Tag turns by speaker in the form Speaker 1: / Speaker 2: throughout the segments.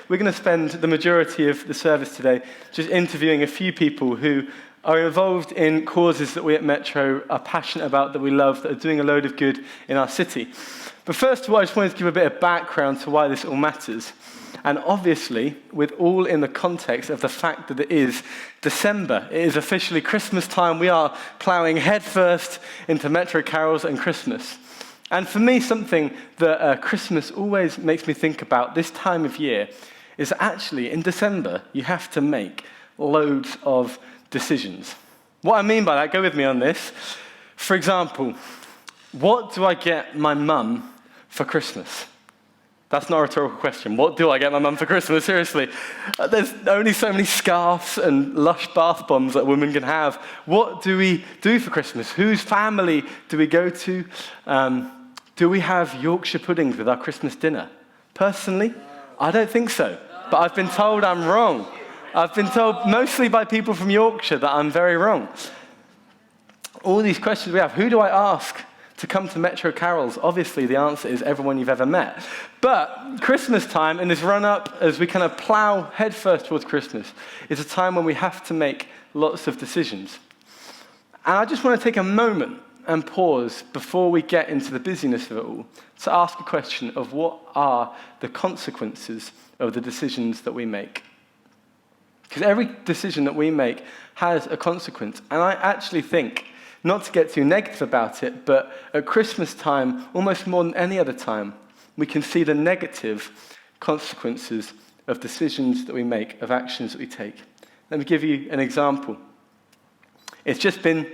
Speaker 1: we're going to spend the majority of the service today just interviewing a few people who are involved in causes that we at Metro are passionate about, that we love, that are doing a load of good in our city. But first of all, I just wanted to give a bit of background to why this all matters. And obviously, with all in the context of the fact that it is December. It is officially Christmas time. We are ploughing headfirst into Metro carols and Christmas. And for me, something that Christmas always makes me think about this time of year is actually in December, you have to make loads of decisions. What I mean by that, go with me on this. For example, what do I get my mum for Christmas? That's not a rhetorical question. What do I get my mum for Christmas? Seriously. There's only so many scarves and lush bath bombs that women can have. What do we do for Christmas? Whose family do we go to? Do we have Yorkshire puddings with our Christmas dinner? Personally, I don't think so. But I've been told I'm wrong. I've been told mostly by people from Yorkshire that I'm very wrong. All these questions we have. Who do I ask to come to Metro carols? Obviously, the answer is everyone you've ever met. But Christmas time, in this run-up, as we kind of plough headfirst towards Christmas, is a time when we have to make lots of decisions. And I just want to take a moment and pause before we get into the busyness of it all to ask a question of what are the consequences of the decisions that we make. Because every decision that we make has a consequence. And I actually think, not to get too negative about it, but at Christmas time, almost more than any other time, we can see the negative consequences of decisions that we make, of actions that we take. Let me give you an example. It's just been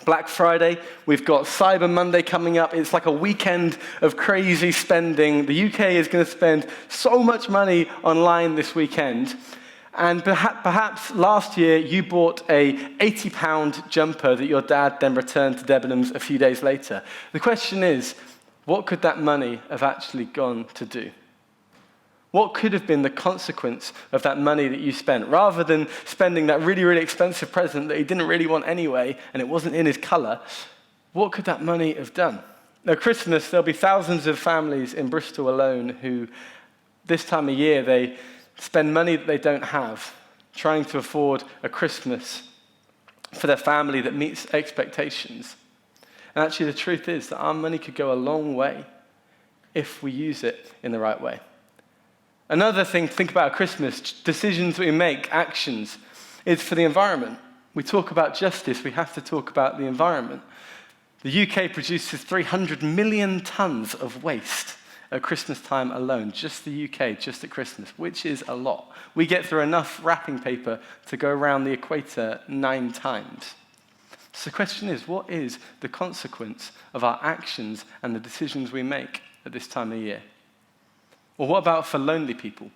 Speaker 1: Black Friday. We've got Cyber Monday coming up. It's like a weekend of crazy spending. The UK is going to spend so much money online this weekend. And perhaps last year you bought a £80 jumper that your dad then returned to Debenhams a few days later. The question is, what could that money have actually gone to do? What could have been the consequence of that money that you spent? Rather than spending that really, really expensive present that he didn't really want anyway, and it wasn't in his colour, what could that money have done? Now, Christmas, there'll be thousands of families in Bristol alone who, this time of year, they spend money that they don't have, trying to afford a Christmas for their family that meets expectations. And actually, the truth is that our money could go a long way if we use it in the right way. Another thing to think about at Christmas, decisions we make, actions, is for the environment. We talk about justice, we have to talk about the environment. The UK produces 300 million tons of waste at Christmas time alone, just the UK, just at Christmas, which is a lot. We get through enough wrapping paper to go around the equator 9 times. So the question is, what is the consequence of our actions and the decisions we make at this time of year? Or what about for lonely people?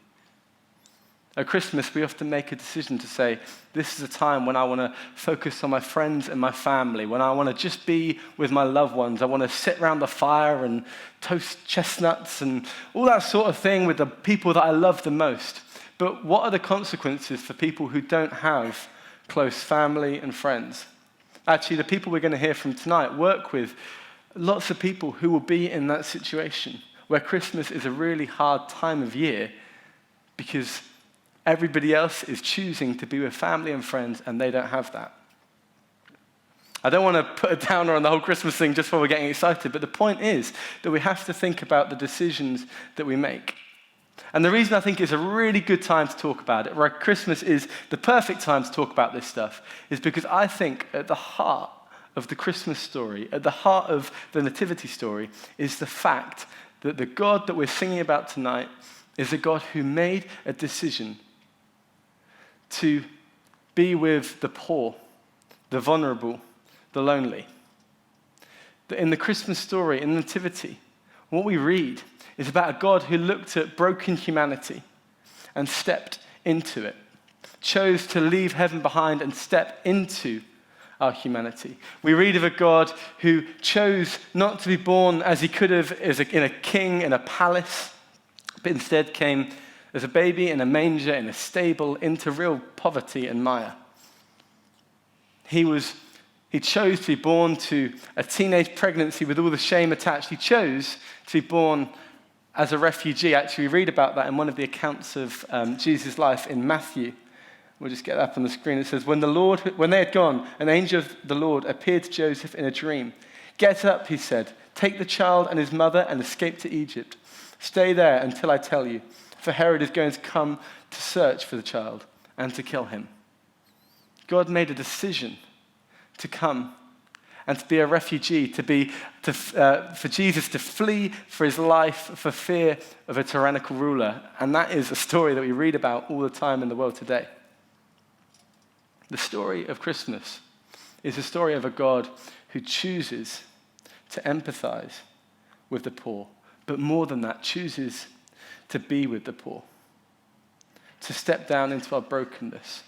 Speaker 1: At Christmas, we often make a decision to say, this is a time when I want to focus on my friends and my family, when I want to just be with my loved ones. I want to sit around the fire and toast chestnuts and all that sort of thing with the people that I love the most. But what are the consequences for people who don't have close family and friends? Actually, the people we're going to hear from tonight work with lots of people who will be in that situation, where Christmas is a really hard time of year because everybody else is choosing to be with family and friends, and they don't have that. I don't want to put a downer on the whole Christmas thing just while we're getting excited, but the point is that we have to think about the decisions that we make. And the reason I think it's a really good time to talk about it, where Christmas is the perfect time to talk about this stuff, is because I think at the heart of the Christmas story, at the heart of the Nativity story, is the fact that the God that we're singing about tonight is a God who made a decision to be with the poor, the vulnerable, the lonely. That in the Christmas story, in the Nativity, what we read is about a God who looked at broken humanity and stepped into it, chose to leave heaven behind and step into our humanity. We read of a God who chose not to be born as he could have in a king in a palace, but instead came as a baby in a manger, in a stable, into real poverty and mire. He chose to be born to a teenage pregnancy with all the shame attached. He chose to be born as a refugee. Actually, we read about that in one of the accounts of Jesus' life in Matthew. We'll just get that up on the screen. It says, when they had gone, an angel of the Lord appeared to Joseph in a dream. "Get up," he said, "take the child and his mother and escape to Egypt. Stay there until I tell you, for Herod is going to come to search for the child and to kill him." God made a decision to come and to be a refugee, for Jesus to flee for his life for fear of a tyrannical ruler. And that is a story that we read about all the time in the world today. The story of Christmas is a story of a God who chooses to empathize with the poor, but more than that, chooses to be with the poor, to step down into our brokenness.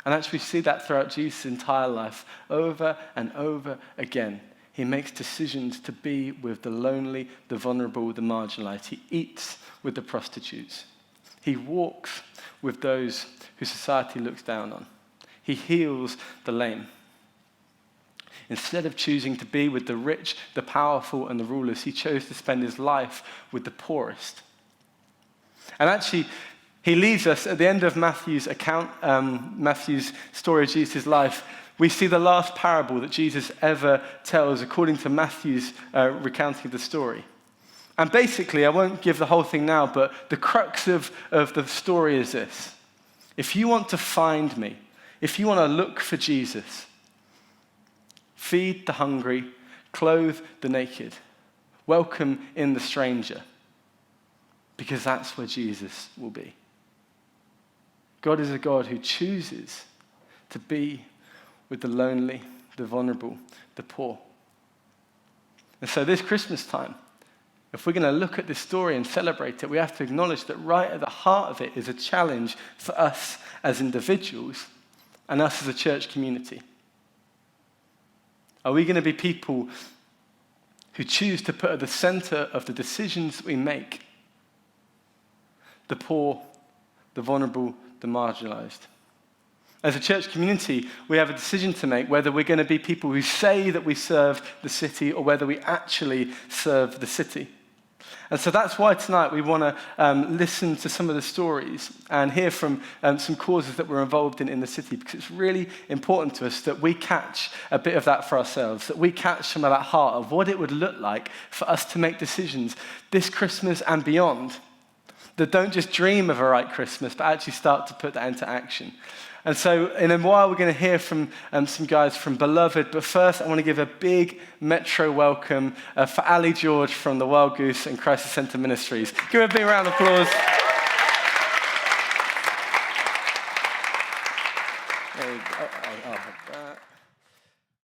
Speaker 1: And actually we see that throughout Jesus' entire life, over and over again. He makes decisions to be with the lonely, the vulnerable, the marginalized. He eats with the prostitutes. He walks with those who society looks down on. He heals the lame. Instead of choosing to be with the rich, the powerful, and the rulers, he chose to spend his life with the poorest. And actually, he leaves us at the end of Matthew's account, Matthew's story of Jesus' life. We see the last parable that Jesus ever tells according to Matthew's recounting of the story. And basically, I won't give the whole thing now, but the crux of the story is this. If you want to find me, if you want to look for Jesus, feed the hungry, clothe the naked, welcome in the stranger, because that's where Jesus will be. God is a God who chooses to be with the lonely, the vulnerable, the poor. And so this Christmas time, if we're going to look at this story and celebrate it, we have to acknowledge that right at the heart of it is a challenge for us as individuals and us as a church community. Are we going to be people who choose to put at the center of the decisions we make the poor, the vulnerable, the marginalized? As a church community, we have a decision to make whether we're going to be people who say that we serve the city or whether we actually serve the city. And so that's why tonight we want to listen to some of the stories and hear from some causes that we're involved in the city, because it's really important to us that we catch a bit of that for ourselves, that we catch some of that heart of what it would look like for us to make decisions this Christmas and beyond that don't just dream of a right Christmas, but actually start to put that into action. And so in a while, we're going to hear from some guys from Beloved. But first, I want to give a big Metro welcome for Ali George from the Wild Goose and Crisis Centre Ministries. Give her a big round of applause. There we go. I'll have that.